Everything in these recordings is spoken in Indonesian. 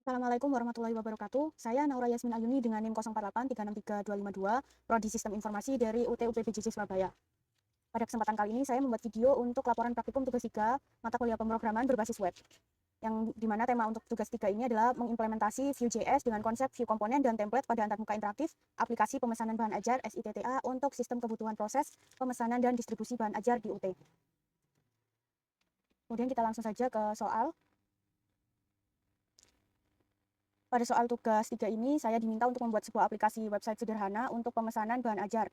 Assalamualaikum warahmatullahi wabarakatuh. Saya Naura Yasmin Ayuni dengan NIM 0883633252, Prodi Sistem Informasi dari UT UPBJJ Surabaya. Pada kesempatan kali ini saya membuat video untuk laporan praktikum tugas 3 mata kuliah pemrograman berbasis web. Yang dimana tema untuk tugas 3 ini adalah mengimplementasi Vue.js dengan konsep view komponen dan template pada antarmuka interaktif, aplikasi pemesanan bahan ajar SITTA untuk sistem kebutuhan proses, pemesanan dan distribusi bahan ajar di UT. Kemudian kita langsung saja ke soal. Pada soal tugas 3 ini, saya diminta untuk membuat sebuah aplikasi website sederhana untuk pemesanan bahan ajar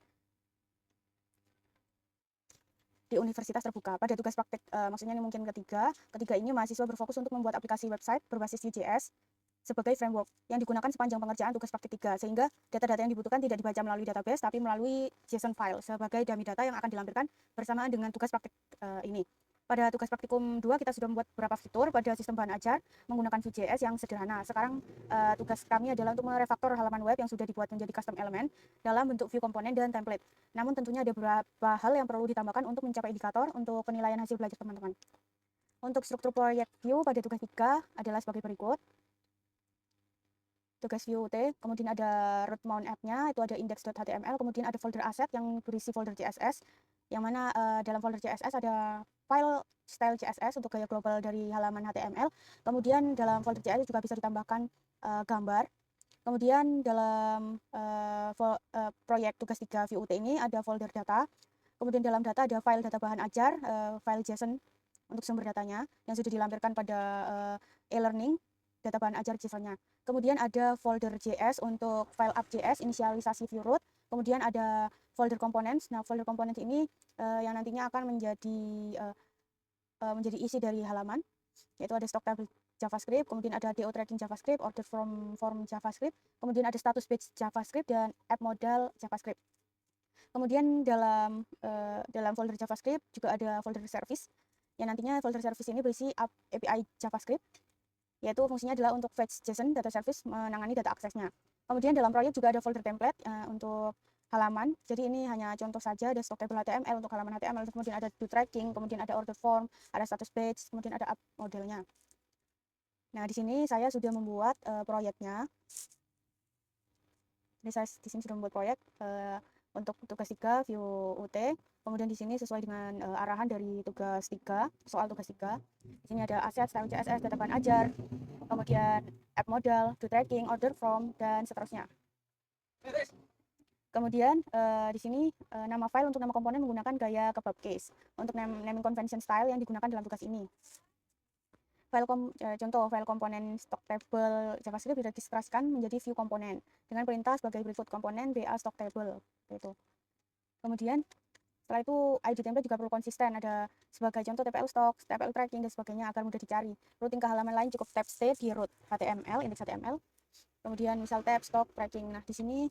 di universitas terbuka. Pada tugas praktik, maksudnya ini mungkin ketiga ini mahasiswa berfokus untuk membuat aplikasi website berbasis Vue.js sebagai framework yang digunakan sepanjang pengerjaan tugas praktik 3, sehingga data-data yang dibutuhkan tidak dibaca melalui database, tapi melalui JSON file sebagai dummy data yang akan dilampirkan bersamaan dengan tugas praktik ini. Pada tugas praktikum 2 kita sudah membuat beberapa fitur pada sistem bahan ajar menggunakan Vue.js yang sederhana. Sekarang tugas kami adalah untuk merefaktor halaman web yang sudah dibuat menjadi custom element dalam bentuk view komponen dan template. Namun tentunya ada beberapa hal yang perlu ditambahkan untuk mencapai indikator untuk penilaian hasil belajar teman-teman. Untuk struktur proyek view pada tugas 3 adalah sebagai berikut. Tugas view UT, kemudian ada root mount app-nya, itu ada index.html, kemudian ada folder aset yang berisi folder CSS, yang mana dalam folder CSS ada file style CSS untuk gaya global dari halaman HTML. Kemudian dalam folder CSS juga bisa ditambahkan gambar. Kemudian dalam proyek tugas 3 VUT ini ada folder data. Kemudian dalam data ada file data bahan ajar, file JSON untuk sumber datanya yang sudah dilampirkan pada e-learning, data bahan ajar JSON-nya. Kemudian ada folder JS untuk file app.js, inisialisasi view root. Kemudian ada folder components. Nah, folder components ini yang nantinya akan menjadi isi dari halaman, yaitu ada stock table JavaScript, kemudian ada DO tracking JavaScript, order from form JavaScript, kemudian ada status page JavaScript dan app modal JavaScript. Kemudian dalam folder JavaScript juga ada folder service, yang nantinya folder service ini berisi API JavaScript, yaitu fungsinya adalah untuk fetch JSON data service menangani data aksesnya. Kemudian dalam proyek juga ada folder template untuk halaman. Jadi ini hanya contoh saja, ada stock table HTML untuk halaman HTML, kemudian ada do tracking, kemudian ada order form, ada status page, kemudian ada app modelnya. Nah, di sini saya sudah membuat proyeknya. Jadi saya di sini sudah membuat proyek untuk tugas 3 view UT. Kemudian di sini sesuai dengan arahan dari tugas 3, soal tugas 3. Di sini ada aset, style CSS, data bahan ajar, kemudian app model, do tracking, order from, dan seterusnya. Kemudian di sini nama file untuk nama komponen menggunakan gaya kebab case untuk naming convention style yang digunakan dalam tugas ini. Contoh file komponen stock table JavaScript diregistrasikan menjadi view komponen dengan perintah sebagai berikut komponen BA stock table gitu. Kemudian setelah itu ID template juga perlu konsisten, ada sebagai contoh TPL stock, TPL tracking dan sebagainya agar mudah dicari. Routing ke halaman lain cukup tab state di root HTML, index HTML. Kemudian misal tab stock tracking. Nah, di sini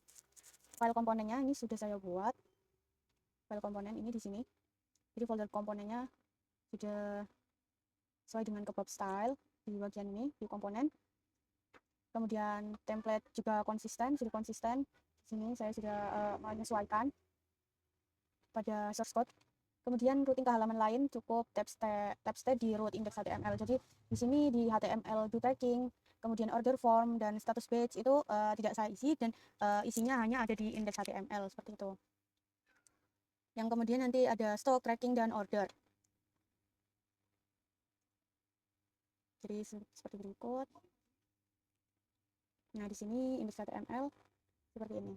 file komponennya ini sudah saya buat. File komponen ini di sini. Jadi folder komponennya sudah sesuai dengan kebab style di bagian ini, view komponen. Kemudian template juga konsisten, sudah konsisten. Di sini saya sudah menyesuaikan pada source code. Kemudian routing ke halaman lain cukup tab state di root index HTML. Jadi di sini di HTML do tracking, kemudian order form dan status page itu tidak saya isi, dan isinya hanya ada di index HTML seperti itu. Yang kemudian nanti ada stock, tracking, dan order. Jadi seperti berikut. Nah, di sini index HTML seperti ini.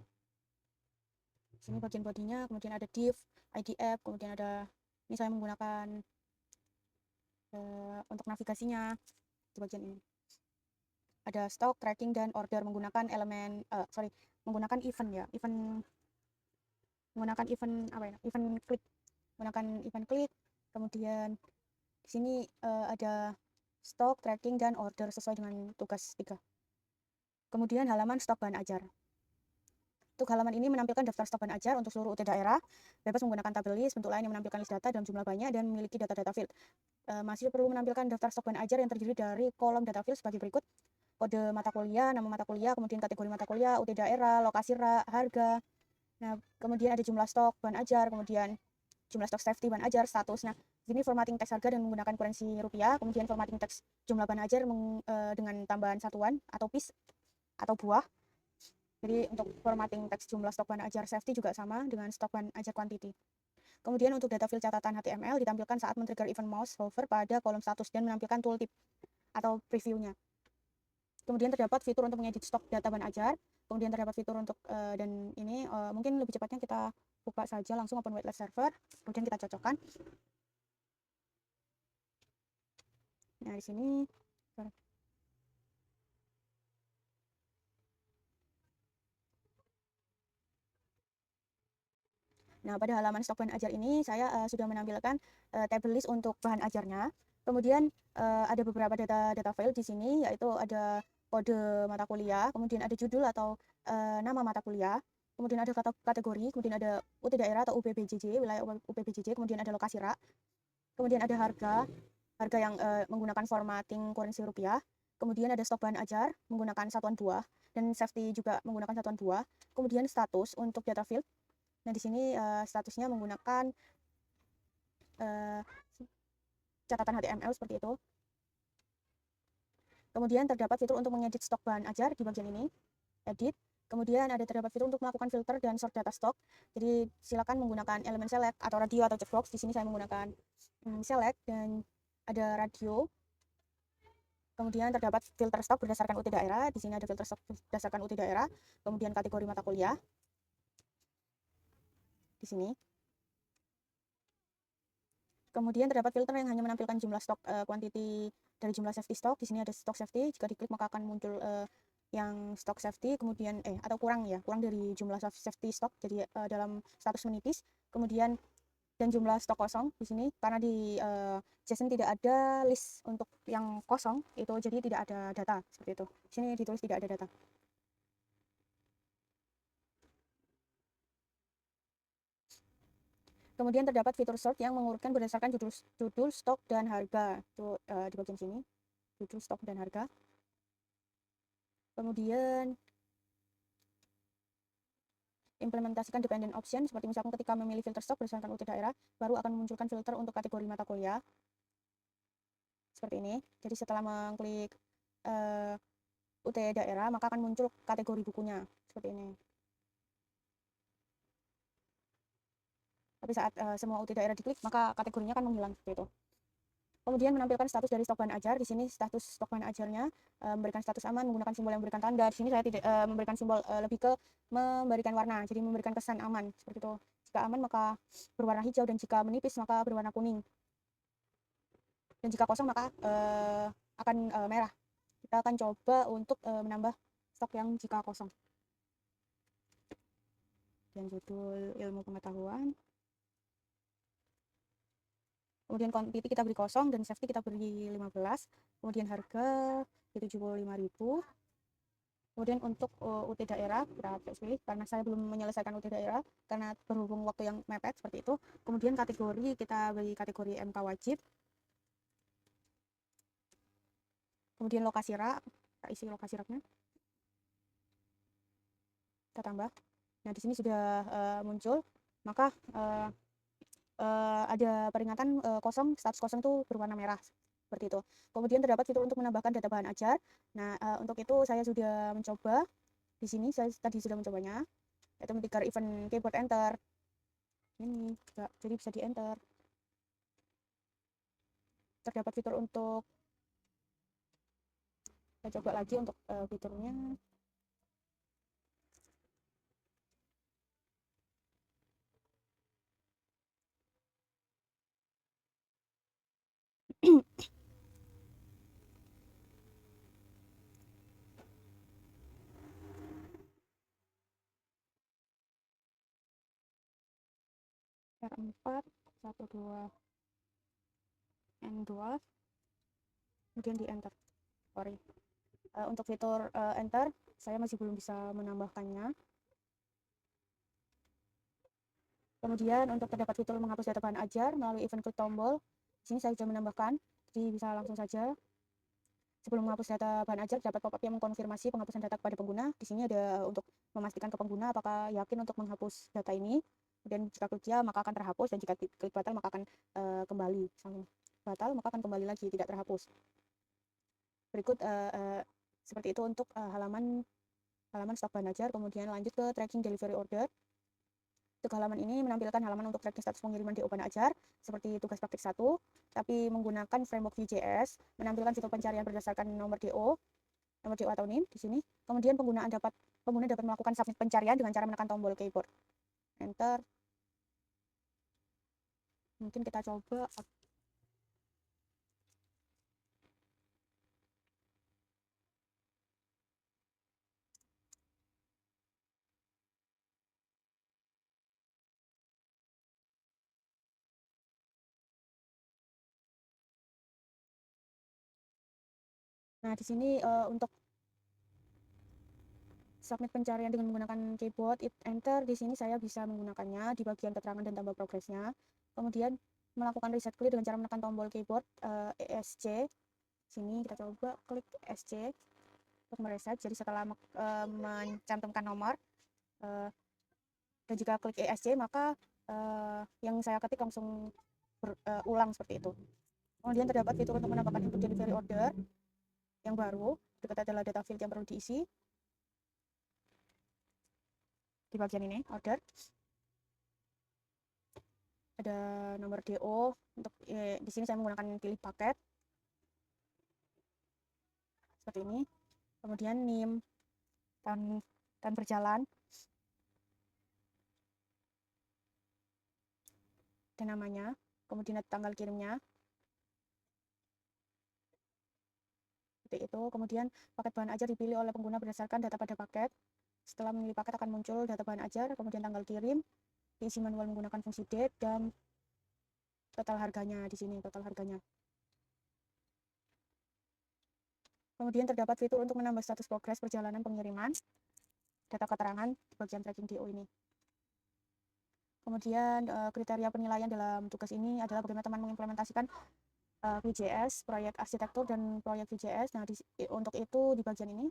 Di sini bagian bodinya, kemudian ada div, ID app, kemudian ada, ini saya menggunakan untuk navigasinya di bagian ini. Ada stock, tracking, dan order menggunakan elemen, menggunakan event ya, menggunakan event apa ya, menggunakan event click. Kemudian di sini ada stock, tracking, dan order sesuai dengan tugas 3. Kemudian halaman stok bahan ajar. Untuk halaman ini menampilkan daftar stok bahan ajar untuk seluruh UT daerah, bebas menggunakan tabel list, bentuk lain yang menampilkan list data dalam jumlah banyak dan memiliki data-data field. Masih perlu menampilkan daftar stok bahan ajar yang terdiri dari kolom data field sebagai berikut: kode mata kuliah, nama mata kuliah, kemudian kategori mata kuliah, UT daerah, lokasi harga. Nah, kemudian ada jumlah stok bahan ajar, kemudian jumlah stok safety bahan ajar, status. Nah, Di sini formatting teks harga dengan menggunakan kurensi rupiah, kemudian formatting teks jumlah bahan ajar dengan tambahan satuan atau piece atau buah. Jadi untuk formatting teks jumlah stok bahan ajar safety juga sama dengan stok bahan ajar quantity. Kemudian untuk data field catatan HTML ditampilkan saat men-trigger event mouse hover pada kolom status dan menampilkan tooltip atau previewnya. Kemudian terdapat fitur untuk mengedit stok data bahan ajar. Kemudian terdapat fitur untuk dan ini mungkin lebih cepatnya kita buka saja langsung open waitlist server. Kemudian kita cocokkan. Nah di sini. Nah, pada halaman stok bahan ajar ini saya sudah menampilkan table list untuk bahan ajarnya. Kemudian ada beberapa data file di sini, yaitu ada kode mata kuliah, kemudian ada judul atau nama mata kuliah, kemudian ada kategori, kemudian ada UT daerah atau UPBJJ, wilayah UPBJJ, kemudian ada lokasi rak, kemudian ada harga yang menggunakan formatting kurensi rupiah, kemudian ada stok bahan ajar menggunakan satuan buah, dan safety juga menggunakan satuan buah, kemudian status untuk data field. Nah, di sini statusnya menggunakan catatan HTML seperti itu. Kemudian terdapat fitur untuk mengedit stok bahan ajar di bagian ini, edit. Kemudian ada terdapat fitur untuk melakukan filter dan sort data stok. Jadi silakan menggunakan elemen select atau radio atau checkbox. Di sini saya menggunakan select dan ada radio. Kemudian terdapat filter stok berdasarkan UT daerah. Di sini ada filter stok berdasarkan UT daerah. Kemudian kategori mata kuliah. Di sini. Kemudian terdapat filter yang hanya menampilkan jumlah stok quantity dari jumlah safety stok. Di sini ada stok safety. Jika diklik maka akan muncul yang stok safety, kemudian atau kurang dari jumlah safety stok. Jadi dalam status menipis. Kemudian dan jumlah stok kosong di sini karena di JSON tidak ada list untuk yang kosong itu, jadi tidak ada data seperti itu. Di sini ditulis tidak ada data. Kemudian terdapat fitur sort yang mengurutkan berdasarkan judul stok dan harga. Itu di bagian sini, judul stok dan harga. Kemudian implementasikan dependent option, seperti misalkan ketika memilih filter stok berdasarkan UT daerah, baru akan memunculkan filter untuk kategori mata kuliah. Seperti ini. Jadi setelah mengklik UT daerah, maka akan muncul kategori bukunya. Seperti ini. Tapi saat semua UT daerah diklik, maka kategorinya akan menghilang seperti itu. Kemudian menampilkan status dari stok bahan ajar. Di sini status stok bahan ajarnya memberikan status aman menggunakan simbol yang memberikan tanda. Di sini saya tidak memberikan simbol, lebih ke memberikan warna, jadi memberikan kesan aman seperti itu. Jika aman maka berwarna hijau, dan jika menipis maka berwarna kuning. Dan jika kosong maka akan merah. Kita akan coba untuk menambah stok yang jika kosong. Dan judul ilmu pengetahuan. Kemudian quantity kita beri 0 dan safety kita beri 15. Kemudian harga di 75.000. Kemudian untuk UT daerah kita pilih karena saya belum menyelesaikan UT daerah karena berhubung waktu yang mepet seperti itu. Kemudian kategori kita beri kategori MK wajib. Kemudian lokasi rak, kita isi lokasi raknya. Kita tambah. Nah, di sini sudah muncul, maka ada peringatan kosong, status kosong itu berwarna merah seperti itu. Kemudian terdapat fitur untuk menambahkan data bahan ajar. Nah, untuk itu saya sudah mencoba. Di sini saya tadi sudah mencobanya, yaitu men-trigger event keyboard enter. Ini juga, jadi bisa di enter. Terdapat fitur untuk, saya coba lagi untuk fiturnya. R4 12 N2, kemudian di enter. Sorry, untuk fitur enter saya masih belum bisa menambahkannya. Kemudian untuk terdapat fitur menghapus data bahan ajar melalui event klik tombol. Di sini saya sudah menambahkan, jadi bisa langsung saja. Sebelum menghapus data bahan ajar, dapat pop-up yang mengkonfirmasi penghapusan data kepada pengguna. Di sini ada untuk memastikan ke pengguna apakah yakin untuk menghapus data ini. Kemudian jika klik ya maka akan terhapus, dan jika klik batal maka akan kembali. Batal maka akan kembali lagi, tidak terhapus. Berikut seperti itu untuk halaman stok bahan ajar. Kemudian lanjut ke tracking delivery order. Untuk halaman ini menampilkan halaman untuk tracking status pengiriman DO bahan ajar seperti tugas praktik 1, tapi menggunakan framework Vue.js, menampilkan fitur pencarian berdasarkan nomor DO atau NIM di sini. Kemudian pengguna dapat melakukan submit pencarian dengan cara menekan tombol keyboard. Enter. Mungkin kita coba. Nah, di sini untuk submit pencarian dengan menggunakan keyboard, enter, di sini saya bisa menggunakannya di bagian keterangan dan tambah progresnya. Kemudian melakukan reset clear dengan cara menekan tombol keyboard ESC. Sini kita coba klik ESC untuk mereset. Jadi setelah mencantumkan nomor dan jika klik ESC maka yang saya ketik langsung ulang seperti itu. Kemudian terdapat fitur untuk menambahkan input delivery order yang baru. Berikut adalah data field yang perlu diisi di bagian ini, order. Ada nomor DO. Untuk di sini saya menggunakan pilih paket seperti ini. Kemudian NIM, tahun berjalan, dan namanya. Kemudian tanggal kirimnya. Seperti itu. Kemudian paket bahan ajar dipilih oleh pengguna berdasarkan data pada paket. Setelah memilih paket akan muncul data bahan ajar, kemudian tanggal kirim, diisi manual menggunakan fungsi date, dan total harganya di sini, total harganya. Kemudian terdapat fitur untuk menambah status progres perjalanan pengiriman, data keterangan di bagian tracking DO ini. Kemudian kriteria penilaian dalam tugas ini adalah bagaimana teman mengimplementasikan Vue.js, proyek arsitektur dan proyek Vue.js. Nah, untuk itu di bagian ini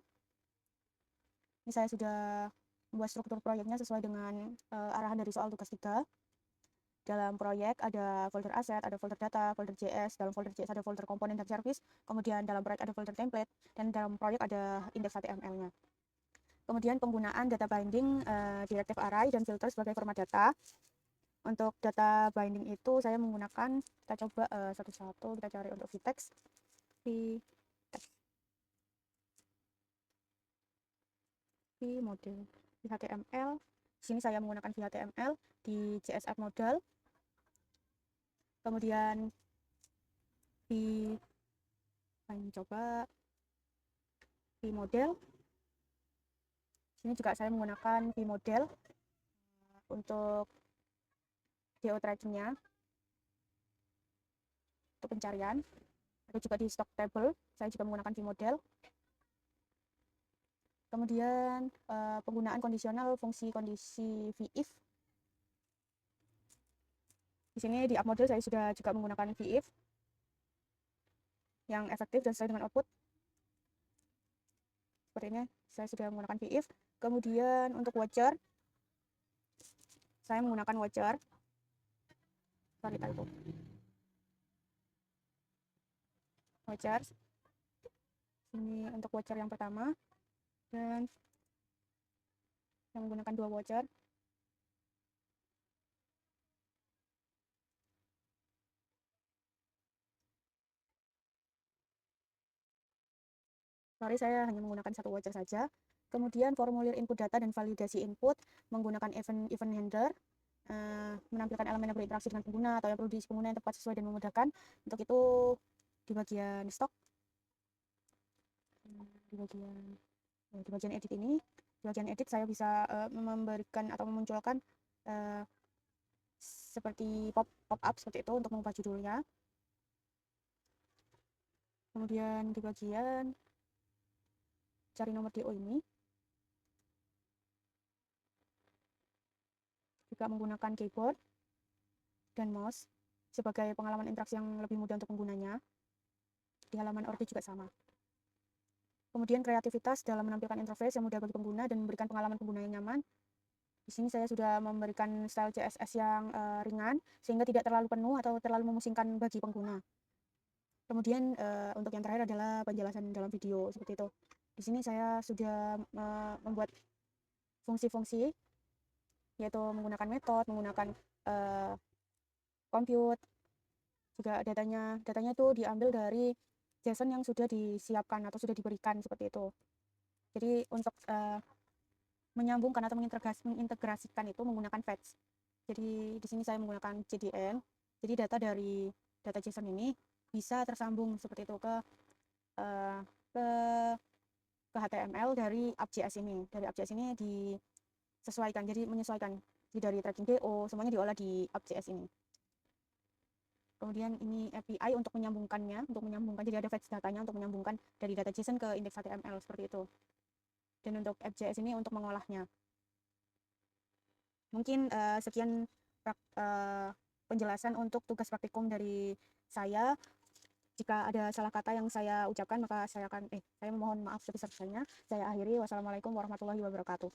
saya sudah membuat struktur proyeknya sesuai dengan arahan dari soal tugas 3. Dalam proyek ada folder aset, ada folder data, folder JS, dalam folder JS ada folder komponen dan service, kemudian dalam proyek ada folder template, dan dalam proyek ada index HTML-nya. Kemudian penggunaan data binding, directive array, dan filter sebagai format data. Untuk data binding itu saya menggunakan, kita coba satu-satu, kita cari untuk vtext, model HTML. Di sini saya menggunakan HTML di JS App Model. Kemudian coba model. Sini juga saya menggunakan model untuk DO trackingnya, untuk pencarian. Ada juga di stock table, saya juga menggunakan model. Kemudian penggunaan kondisional fungsi kondisi if. Di sini di app model saya sudah juga menggunakan if yang efektif dan sesuai dengan output. Seperti ini, saya sudah menggunakan if. Kemudian untuk watcher, saya menggunakan watcher. Sorry, typo. Watcher. Ini untuk watcher yang pertama, dan yang menggunakan 2 watcher. Sorry, saya hanya menggunakan 1 watcher saja. Kemudian formulir input data dan validasi input menggunakan event handler, menampilkan elemen yang berinteraksi dengan pengguna atau yang perlu diisi pengguna yang tepat, sesuai dan memudahkan. Untuk itu di bagian stok, di bagian edit ini, di bagian edit saya bisa memberikan atau memunculkan seperti pop-up seperti itu untuk mengubah judulnya. Kemudian di bagian cari nomor DO ini juga menggunakan keyboard dan mouse sebagai pengalaman interaksi yang lebih mudah untuk penggunanya. Di halaman order juga sama. Kemudian kreativitas dalam menampilkan interface yang mudah bagi pengguna dan memberikan pengalaman pengguna yang nyaman. Di sini saya sudah memberikan style CSS yang ringan sehingga tidak terlalu penuh atau terlalu memusingkan bagi pengguna. Kemudian untuk yang terakhir adalah penjelasan dalam video seperti itu. Di sini saya sudah membuat fungsi-fungsi, yaitu menggunakan metode, menggunakan compute, juga datanya itu diambil dari JSON yang sudah disiapkan atau sudah diberikan seperti itu. Jadi untuk menyambungkan atau mengintegrasikan itu menggunakan fetch. Jadi di sini saya menggunakan JDN. Jadi data JSON ini bisa tersambung seperti itu ke HTML dari app.js ini. Dari app.js ini disesuaikan, jadi menyesuaikan. Jadi dari tracking DO semuanya diolah di app.js ini. Kemudian ini API untuk menyambungkannya, jadi ada fetch datanya untuk menyambungkan dari data JSON ke indeks HTML seperti itu. Dan untuk app.js ini untuk mengolahnya. Mungkin sekian penjelasan untuk tugas praktikum dari saya. Jika ada salah kata yang saya ucapkan, maka saya mohon maaf sebesar-besarnya. Saya akhiri. Wassalamualaikum warahmatullahi wabarakatuh.